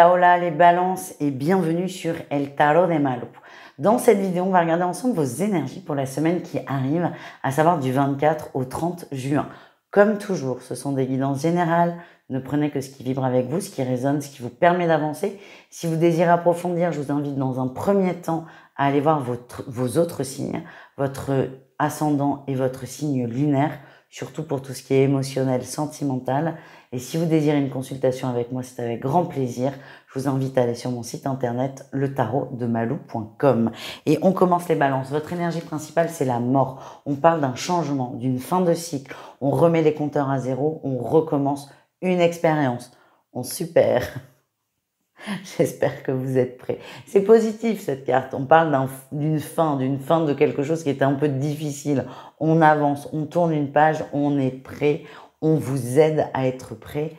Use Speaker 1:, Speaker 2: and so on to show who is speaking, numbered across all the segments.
Speaker 1: Hola, hola les balances et bienvenue sur El Tarot de Malou. Dans cette vidéo, on va regarder ensemble vos énergies pour la semaine qui arrive, à savoir du 24 au 30 juin. Comme toujours, ce sont des guidances générales. Ne prenez que ce qui vibre avec vous, ce qui résonne, ce qui vous permet d'avancer. Si vous désirez approfondir, je vous invite dans un premier temps à aller voir vos autres signes, votre ascendant et votre signe lunaire, surtout pour tout ce qui est émotionnel, sentimental. Et si vous désirez une consultation avec moi, c'est avec grand plaisir. Je vous invite à aller sur mon site internet letarotdemalou.com. Et on commence les balances. Votre énergie principale, c'est la mort. On parle d'un changement, d'une fin de cycle. On remet les compteurs à zéro, on recommence une expérience. Super. J'espère que vous êtes prêts. C'est positif cette carte. On parle d'une fin de quelque chose qui était un peu difficile. On avance, on tourne une page, on est prêt. On vous aide à être prêt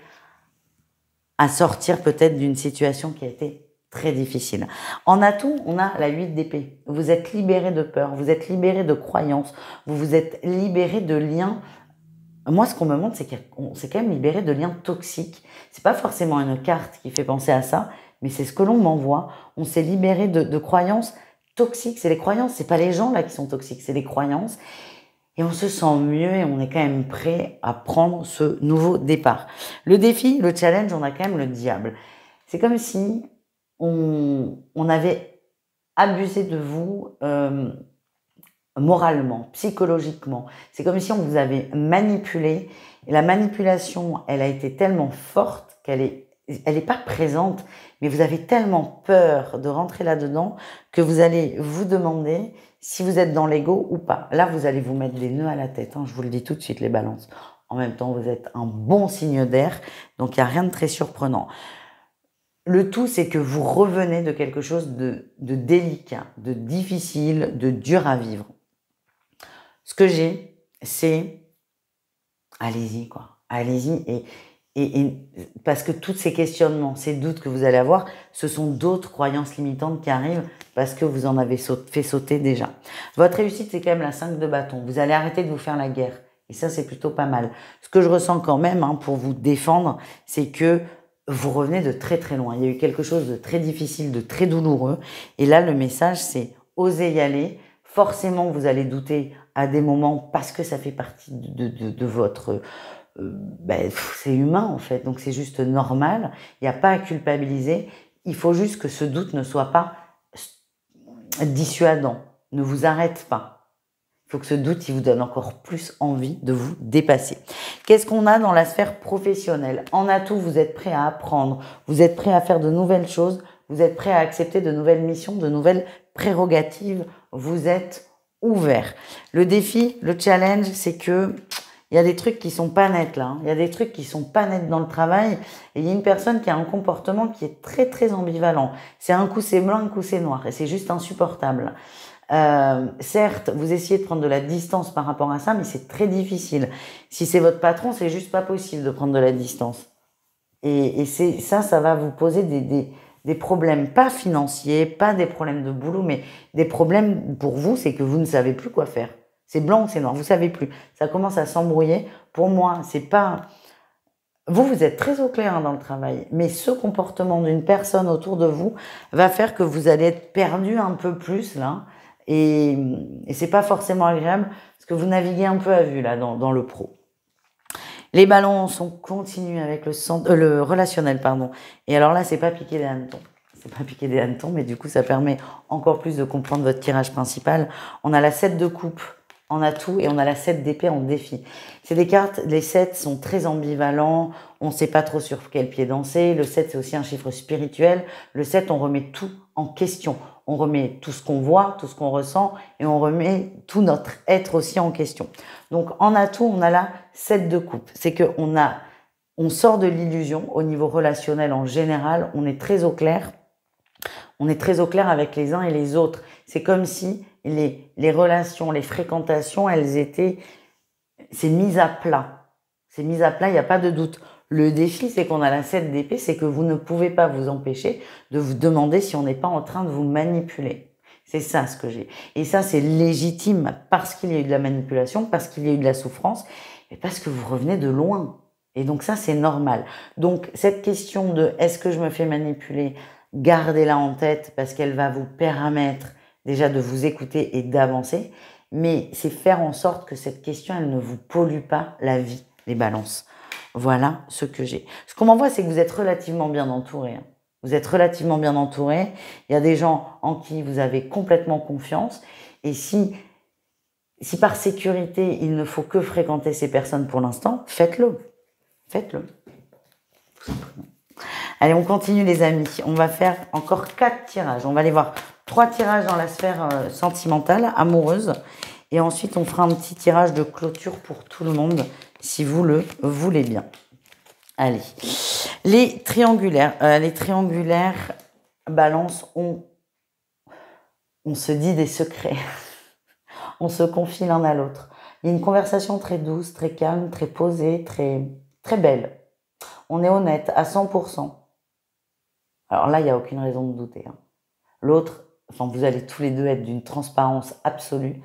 Speaker 1: à sortir peut-être d'une situation qui a été très difficile. En atout, on a la 8 d'épée. Vous êtes libéré de peur, vous êtes libéré de croyances, vous vous êtes libéré de liens. Moi, ce qu'on me montre, c'est qu'on s'est quand même libéré de liens toxiques. C'est pas forcément une carte qui fait penser à ça, mais c'est ce que l'on m'envoie. On s'est libéré de croyances toxiques. C'est les croyances, c'est pas les gens là qui sont toxiques, c'est les croyances. Et on se sent mieux et on est quand même prêt à prendre ce nouveau départ. Le défi, le challenge, on a quand même le diable. C'est comme si on avait abusé de vous moralement, psychologiquement. C'est comme si on vous avait manipulé. Et la manipulation, elle a été tellement forte qu'elle est pas présente, mais vous avez tellement peur de rentrer là-dedans que vous allez vous demander si vous êtes dans l'ego ou pas. Là, vous allez vous mettre des nœuds à la tête. Je vous le dis tout de suite, les balances. En même temps, vous êtes un bon signe d'air, donc il n'y a rien de très surprenant. Le tout, c'est que vous revenez de quelque chose de délicat, de difficile, de dur à vivre. Ce que j'ai, c'est allez-y, quoi. Allez-y et parce que tous ces questionnements, ces doutes que vous allez avoir, ce sont d'autres croyances limitantes qui arrivent parce que vous en avez fait sauter déjà. Votre réussite, c'est quand même la 5 de bâton. Vous allez arrêter de vous faire la guerre. Et ça, c'est plutôt pas mal. Ce que je ressens quand même pour vous défendre, c'est que vous revenez de très très loin. Il y a eu quelque chose de très difficile, de très douloureux. Et là, le message, c'est osez y aller. Forcément, vous allez douter à des moments parce que ça fait partie de votre... c'est humain en fait, donc c'est juste normal. Il n'y a pas à culpabiliser. Il faut juste que ce doute ne soit pas dissuadant, ne vous arrête pas. Il faut que ce doute, il vous donne encore plus envie de vous dépasser. Qu'est-ce qu'on a dans la sphère professionnelle? En atout, vous êtes prêt à apprendre, vous êtes prêt à faire de nouvelles choses, vous êtes prêt à accepter de nouvelles missions, de nouvelles prérogatives, vous êtes ouvert. Le défi, le challenge, c'est que il y a des trucs qui sont pas nets là. Il y a des trucs qui sont pas nets dans le travail. Et il y a une personne qui a un comportement qui est très très ambivalent. C'est un coup c'est blanc, un coup c'est noir. Et c'est juste insupportable. Certes, vous essayez de prendre de la distance par rapport à ça, mais c'est très difficile. Si c'est votre patron, c'est juste pas possible de prendre de la distance. Et ça va vous poser des problèmes, pas financiers, pas des problèmes de boulot, mais des problèmes pour vous, c'est que vous ne savez plus quoi faire. C'est blanc ou c'est noir, vous savez plus. Ça commence à s'embrouiller. Pour moi, c'est pas... Vous êtes très au clair dans le travail, mais ce comportement d'une personne autour de vous va faire que vous allez être perdu un peu plus là, et c'est pas forcément agréable parce que vous naviguez un peu à vue là dans le pro. Les balances, on continue avec le relationnel, pardon. Et alors là, c'est pas piquer des hannetons. C'est pas piquer des hannetons, mais du coup, ça permet encore plus de comprendre votre tirage principal. On a la 7 de coupe en atout et on a la 7 d'épée en défi. C'est des cartes, les 7 sont très ambivalents, on ne sait pas trop sur quel pied danser. Le 7, c'est aussi un chiffre spirituel. Le 7, on remet tout en question. On remet tout ce qu'on voit, tout ce qu'on ressent et on remet tout notre être aussi en question. Donc en atout, on a la 7 de coupe. C'est on sort de l'illusion au niveau relationnel en général, on est très au clair. On est très au clair avec les uns et les autres. C'est comme si les relations, les fréquentations, c'est mis à plat. C'est mis à plat, il n'y a pas de doute. Le défi, c'est qu'on a la 7 d'épée, c'est que vous ne pouvez pas vous empêcher de vous demander si on n'est pas en train de vous manipuler. C'est ça ce que j'ai. Et ça, c'est légitime parce qu'il y a eu de la manipulation, parce qu'il y a eu de la souffrance et parce que vous revenez de loin. Et donc ça, c'est normal. Donc cette question de est-ce que je me fais manipuler, gardez-la en tête parce qu'elle va vous permettre déjà de vous écouter et d'avancer. Mais c'est faire en sorte que cette question, elle ne vous pollue pas la vie, les balances. Voilà ce que j'ai. Ce qu'on m'envoie, c'est que vous êtes relativement bien entouré. Vous êtes relativement bien entouré. Il y a des gens en qui vous avez complètement confiance. Et si par sécurité, il ne faut que fréquenter ces personnes pour l'instant, faites-le. Faites-le. Allez, on continue les amis. On va faire encore 4 tirages. On va aller voir 3 tirages dans la sphère sentimentale, amoureuse. Et ensuite, on fera un petit tirage de clôture pour tout le monde, si vous le voulez bien. Allez. Les triangulaires. Balance, on se dit des secrets. On se confie l'un à l'autre. Il y a une conversation très douce, très calme, très posée, très, très belle. On est honnête à 100%. Alors là, il n'y a aucune raison de douter. L'autre, enfin, vous allez tous les deux être d'une transparence absolue.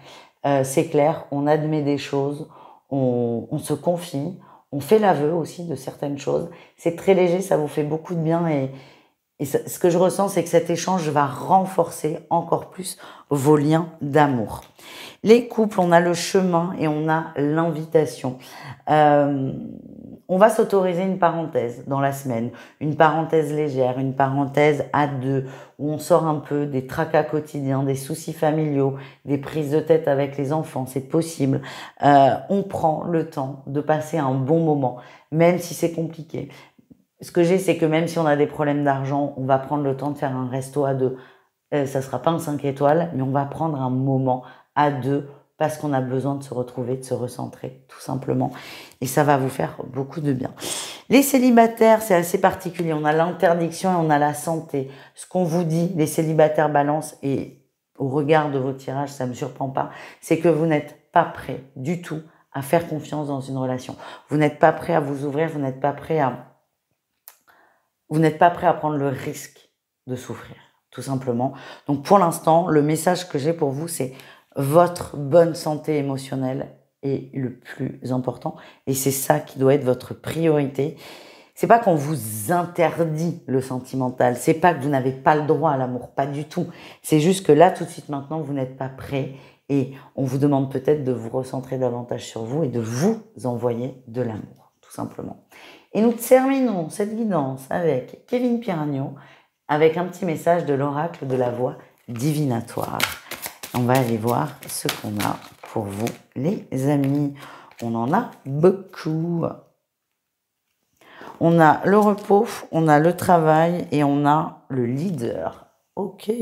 Speaker 1: C'est clair, on admet des choses, on se confie, on fait l'aveu aussi de certaines choses. C'est très léger, ça vous fait beaucoup de bien et ce que je ressens, c'est que cet échange va renforcer encore plus vos liens d'amour. Les couples, on a le chemin et on a l'invitation. On va s'autoriser une parenthèse dans la semaine, une parenthèse légère, une parenthèse à deux, où on sort un peu des tracas quotidiens, des soucis familiaux, des prises de tête avec les enfants, c'est possible. On prend le temps de passer un bon moment, même si c'est compliqué. Ce que j'ai, c'est que même si on a des problèmes d'argent, on va prendre le temps de faire un resto à deux. Ça sera pas un 5 étoiles, mais on va prendre un moment à deux parce qu'on a besoin de se retrouver, de se recentrer, tout simplement. Et ça va vous faire beaucoup de bien. Les célibataires, c'est assez particulier. On a l'interdiction et on a la santé. Ce qu'on vous dit, les célibataires balance, et au regard de vos tirages, ça me surprend pas, c'est que vous n'êtes pas prêt du tout à faire confiance dans une relation. Vous n'êtes pas prêt à vous ouvrir, vous n'êtes pas prêt à prendre le risque de souffrir, tout simplement. Donc pour l'instant, le message que j'ai pour vous, c'est votre bonne santé émotionnelle est le plus important et c'est ça qui doit être votre priorité. C'est pas qu'on vous interdit le sentimental, c'est pas que vous n'avez pas le droit à l'amour, pas du tout. C'est juste que là, tout de suite maintenant, vous n'êtes pas prêt et on vous demande peut-être de vous recentrer davantage sur vous et de vous envoyer de l'amour, tout simplement. Et nous terminons cette guidance avec Kevin Piragno, avec un petit message de l'oracle de la voix divinatoire. On va aller voir ce qu'on a pour vous, les amis. On en a beaucoup. On a le repos, on a le travail et on a le leader. Ok.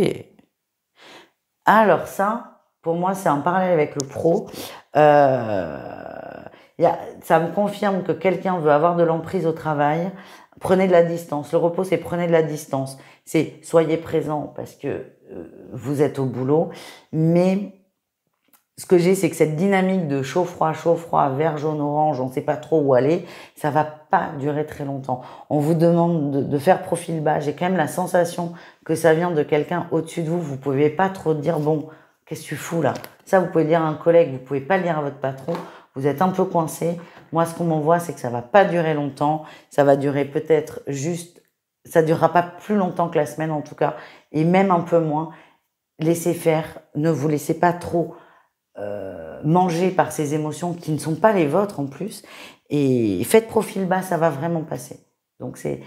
Speaker 1: Alors ça, pour moi, c'est un parallèle avec le pro. Ça me confirme que quelqu'un veut avoir de l'emprise au travail. Prenez de la distance. Le repos, c'est prenez de la distance. C'est soyez présent parce que vous êtes au boulot. Mais ce que j'ai, c'est que cette dynamique de chaud-froid, vert, jaune, orange, on ne sait pas trop où aller, ça va pas durer très longtemps. On vous demande de faire profil bas. J'ai quand même la sensation que ça vient de quelqu'un au-dessus de vous. Vous pouvez pas trop dire, bon, qu'est-ce que tu fous là? Ça, vous pouvez le dire à un collègue, vous pouvez pas le dire à votre patron. Vous êtes un peu coincé. Moi, ce qu'on m'envoie, c'est que ça va pas durer longtemps. Ça va durer peut-être juste, ça durera pas plus longtemps que la semaine en tout cas, et même un peu moins. Laissez faire. Ne vous laissez pas trop manger par ces émotions qui ne sont pas les vôtres en plus. Et faites profil bas, ça va vraiment passer. Donc c'est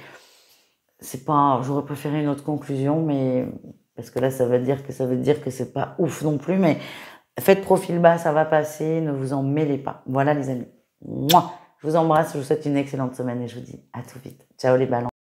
Speaker 1: pas, j'aurais préféré une autre conclusion, mais parce que là, ça veut dire que c'est pas ouf non plus, mais faites profil bas, ça va passer, ne vous en mêlez pas. Voilà les amis. Moi, je vous embrasse, je vous souhaite une excellente semaine et je vous dis à tout vite. Ciao les balances.